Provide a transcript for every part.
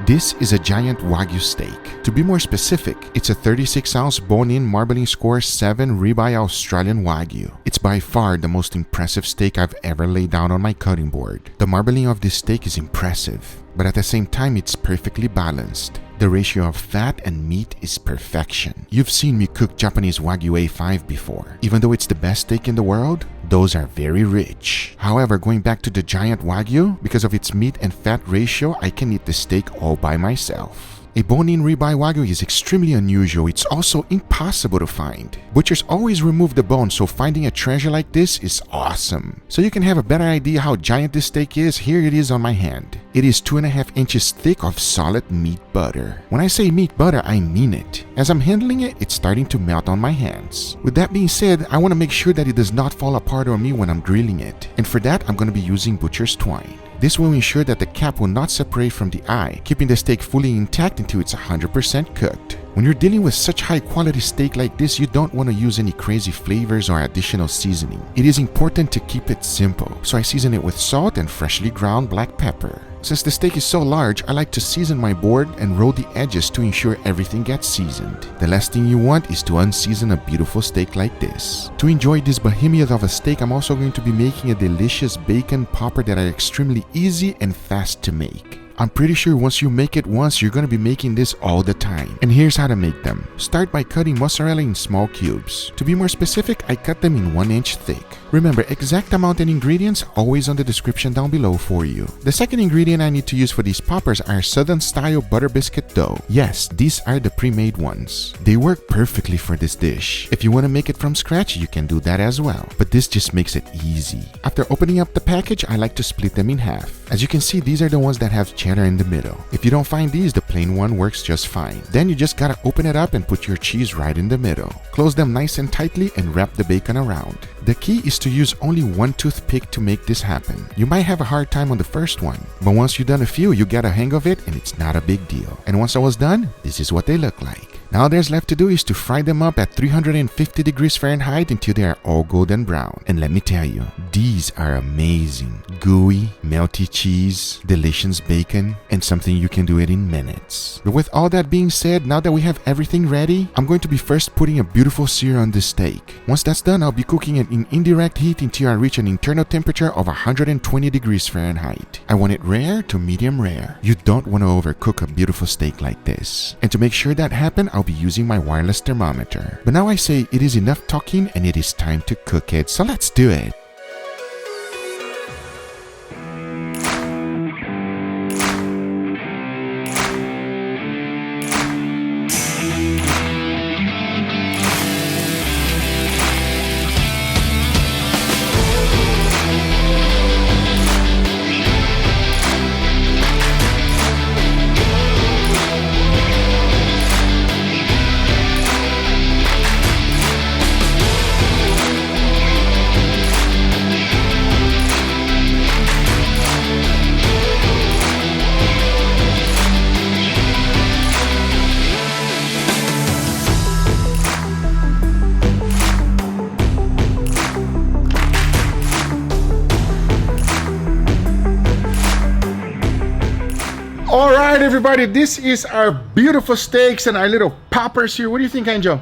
This is a giant Wagyu steak. To be more specific, it's a 36-ounce bone-in marbling score 7 ribeye Australian Wagyu. It's by far the most impressive steak I've ever laid down on my cutting board. The marbling of this steak is impressive, but at the same time it's perfectly balanced. The ratio of fat and meat is perfection. You've seen me cook Japanese Wagyu A5 before. Even though it's the best steak in the world, those are very rich. However, going back to the giant Wagyu, because of its meat and fat ratio, I can eat the steak all by myself. A bone-in ribeye Wagyu is extremely unusual. It's also impossible to find. Butchers always remove the bone, so finding a treasure like this is awesome. So you can have a better idea how giant this steak is, here it is on my hand. It is 2.5 inches thick of solid meat butter. When I say meat butter, I mean it. As I'm handling it, it's starting to melt on my hands. With that being said, I want to make sure that it does not fall apart on me when I'm grilling it. And for that, I'm going to be using butcher's twine. This will ensure that the cap will not separate from the eye, keeping the steak fully intact until it's 100% cooked. When you're dealing with such high quality steak like this, you don't want to use any crazy flavors or additional seasoning. It is important to keep it simple, so I season it with salt and freshly ground black pepper. Since the steak is so large, I like to season my board and roll the edges to ensure everything gets seasoned. The last thing you want is to unseason a beautiful steak like this. To enjoy this behemoth of a steak, I'm also going to be making a delicious bacon popper that are extremely easy and fast to make. I'm pretty sure once you make it once, you're going to be making this all the time. And here's how to make them. Start by cutting mozzarella in small cubes. To be more specific, I cut them in 1 inch thick. Remember, exact amount and ingredients always on the description down below for you. The second ingredient I need to use for these poppers are Southern style butter biscuit dough. Yes, these are the pre-made ones. They work perfectly for this dish. If you want to make it from scratch, you can do that as well. But this just makes it easy. After opening up the package, I like to split them in half. As you can see, these are the ones that have cheddar in the middle. If you don't find these, the plain one works just fine. Then you just gotta open it up and put your cheese right in the middle. Close them nice and tightly and wrap the bacon around. The key is to use only one toothpick to make this happen. You might have a hard time on the first one, but once you've done a few, you get a hang of it and it's not a big deal. And once I was done, this is what they look like. Now all there's left to do is to fry them up at 350 degrees Fahrenheit until they are all golden brown. And let me tell you, these are amazing. Gooey, melty cheese, delicious bacon, and something you can do it in minutes. But with all that being said, now that we have everything ready, I'm going to be first putting a beautiful sear on this steak. Once that's done, I'll be cooking it in indirect heat until I reach an internal temperature of 120 degrees Fahrenheit. I want it rare to medium rare. You don't want to overcook a beautiful steak like this. And to make sure that happens, I'll be using my wireless thermometer. But now I say it is enough talking and it is time to cook it, so let's do it. Alright everybody, this is our beautiful steaks and our little poppers here. What do you think, Angel?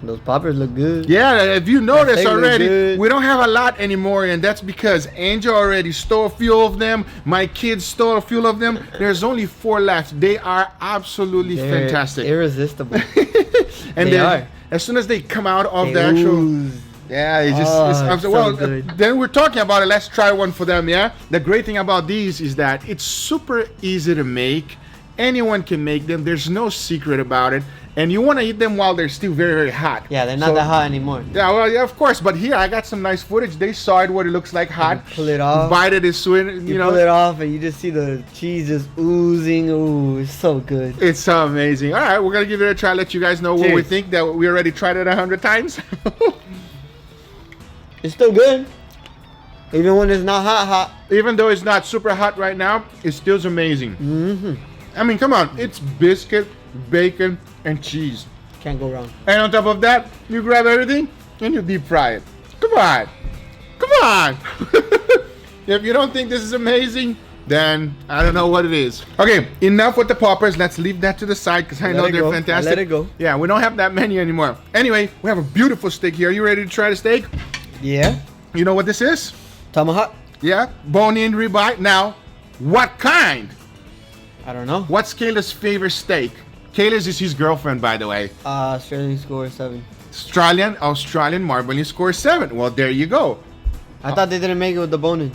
Those poppers look good. Yeah, if you notice already, we don't have a lot anymore, and that's because Angel already stole a few of them. My kids stole a few of them. There's only 4 left. They are absolutely fantastic. Irresistible. And then, as soon as they come out of the actual... Yeah, it's just well. Then we're talking about it. Let's try one for them. Yeah. The great thing about these is that it's super easy to make. Anyone can make them. There's no secret about it. And you want to eat them while they're still very, very hot. Yeah, they're not that hot anymore. Yeah, well, yeah, of course. But here I got some nice footage. They saw it what it looks like hot. You pull it off. Bite it, it's sweet. You know. Pull it off, and you just see the cheese just oozing. Ooh, it's so good. It's so amazing. All right, we're gonna give it a try. Let you guys know what we think. That we already tried it 100 times. It's still good. Even when it's not hot. Even though it's not super hot right now, it still's amazing. I mean, come on. It's biscuit, bacon, and cheese. Can't go wrong. And on top of that, you grab everything and you deep fry it. Come on. Come on. If you don't think this is amazing, then I don't know what it is. Okay, enough with the poppers. Let's leave that to the side because I know they're fantastic. Let it go. Yeah, we don't have that many anymore. Anyway, we have a beautiful steak here. Are you ready to try the steak? Yeah. You know what this is? Tomahawk? Yeah, bone-in ribeye. Now, what kind? I don't know. What's Kayla's favorite steak? Kayla's is his girlfriend, by the way. Australian score 7. Australian marbling score 7. Well, there you go. I thought they didn't make it with the bone in.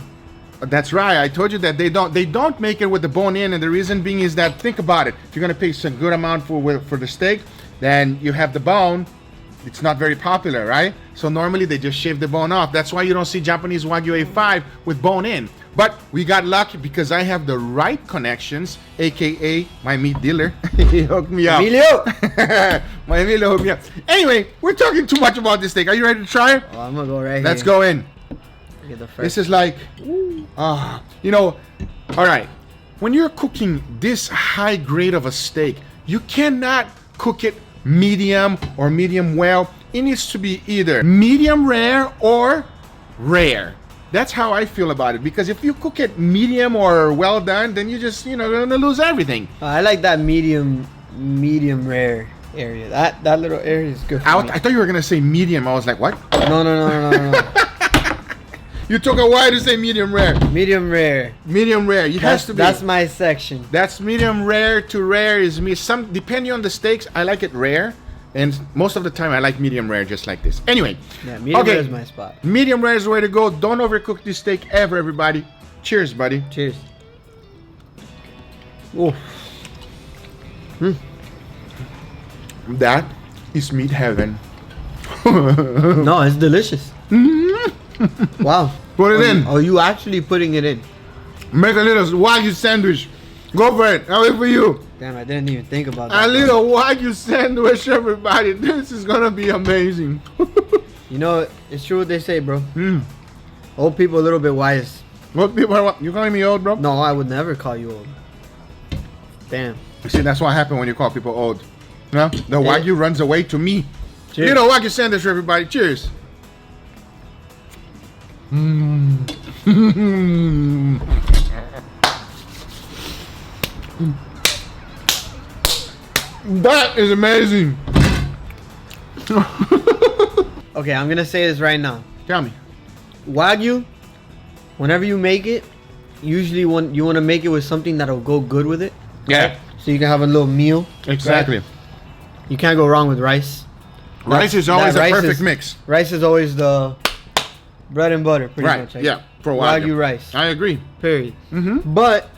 That's right. I told you that they don't make it with the bone in, and the reason being is that, think about it. If you're gonna pay some good amount for the steak, then you have the bone. It's not very popular, right? So normally they just shave the bone off. That's why you don't see Japanese Wagyu A5 with bone in. But we got lucky because I have the right connections, aka my meat dealer. He hooked me up. Emilio! My Emilio hooked me up. Anyway, we're talking too much about this steak. Are you ready to try it? Oh, I'm gonna go right here. Let's go in. Get the first. This is like, you know, all right. When you're cooking this high grade of a steak, you cannot cook it medium or medium well. It needs to be either medium rare or rare. That's how I feel about it, because if you cook it medium or well done, then you just, you know, gonna lose everything. I like that medium rare area. That little area is good for me. I thought you were gonna say medium. I was like, what? No. You took a while to say medium rare. Medium rare. Medium rare. It has to be. That's my section. That's medium rare to rare is me. Some depending on the steaks, I like it rare, and most of the time I like medium rare, just like this. Anyway, yeah, medium rare is my spot. Medium rare is the way to go. Don't overcook this steak ever, everybody. Cheers, buddy. Cheers. Oh. That is meat heaven. No, it's delicious. Wow. Put it in. Oh, you actually putting it in? Make a little Wagyu sandwich. Go for it. I'll wait for you. Damn, I didn't even think about that. A little Wagyu sandwich, everybody. This is gonna be amazing. You know, it's true what they say, bro. Old people a little bit wise. What people are? You calling me old, bro? No, I would never call you old. Damn. See, that's what happens when you call people old. No, the Wagyu runs away to me. Cheers. Little Wagyu sandwich, everybody. Cheers. That is amazing. Okay, I'm gonna say this right now. Tell me. Wagyu, whenever you make it, usually you want to make it with something that'll go good with it. Yeah. So you can have a little meal. Exactly. Right? You can't go wrong with rice. Rice is always a perfect mix. Rice is always the bread and butter, pretty much. Yeah, for Wagyu rice. I agree. Period. But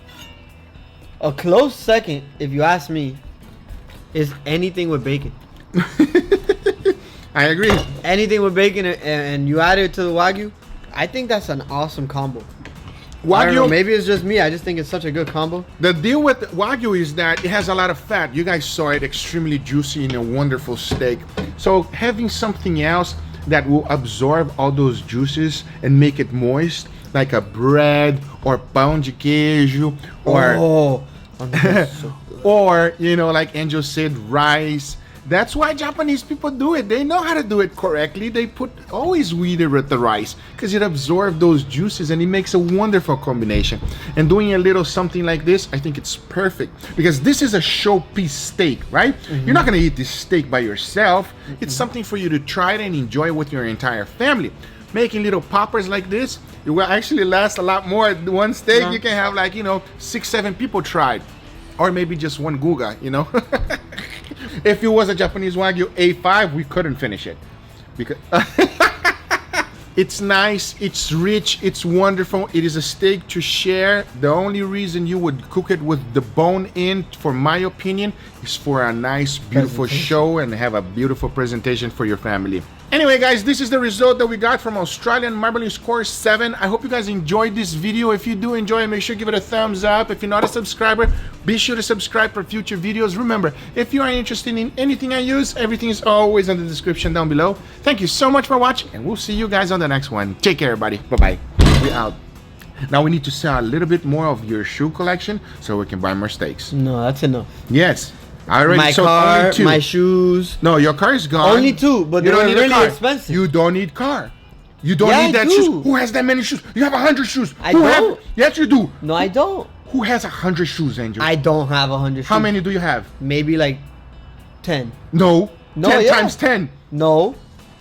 a close second, if you ask me, is anything with bacon. I agree. Anything with bacon and you add it to the Wagyu, I think that's an awesome combo. Wagyu, I don't know, maybe it's just me. I just think it's such a good combo. The deal with Wagyu is that it has a lot of fat. You guys saw it, extremely juicy and a wonderful steak. So having something else that will absorb all those juices and make it moist, like a bread or pão de queijo, or or you know, like Angel said, rice. That's why Japanese people do it. They know how to do it correctly. They put always wheat with the rice because it absorbs those juices and it makes a wonderful combination. And doing a little something like this, I think it's perfect because this is a showpiece steak, right? You're not gonna eat this steak by yourself. It's something for you to try it and enjoy with your entire family. Making little poppers like this, it will actually last a lot more. One steak, you can have like, you know, 6-7 people tried. Or maybe just one Guga, you know? If it was a Japanese Wagyu A5, we couldn't finish it. Because it's nice, it's rich, it's wonderful. It is a steak to share. The only reason you would cook it with the bone in, for my opinion, is for a nice, beautiful show and have a beautiful presentation for your family. Anyway, guys, this is the result that we got from Australian Marbling Score 7. I hope you guys enjoyed this video. If you do enjoy it, make sure to give it a thumbs up. If you're not a subscriber, be sure to subscribe for future videos. Remember, if you are interested in anything I use, everything is always in the description down below. Thank you so much for watching, and we'll see you guys on the next one. Take care, everybody. Bye-bye. We out. Now we need to sell a little bit more of your shoe collection so we can buy more steaks. No, that's enough. Yes. I already my sold car, only 2. My shoes. No, your car is gone. Only 2, but you they're don't need really a car. expensive. You don't need car. You don't Yeah, need that I do. shoes. Who has that many shoes? You have 100 shoes. I Who don't. Yes, you do. No, I don't. Who has 100 shoes, Angel? I don't have 100 shoes. How many do you have? Maybe like 10. No. No, 10 yeah. times 10. No.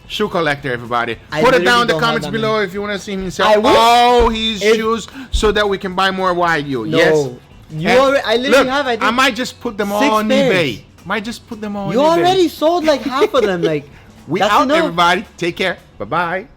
Shoe collector, everybody. I Put it literally down in the don't have comments that below many. if you want to see me sell I will. all his If- shoes so that we can buy more Wagyu. No. Yes. You And already, I literally look, have. I, think, I might just put them all 6 on pairs. eBay. Might just put them all You on eBay. already sold like half of them. Like We that's out, enough. everybody. Take care. Bye-bye.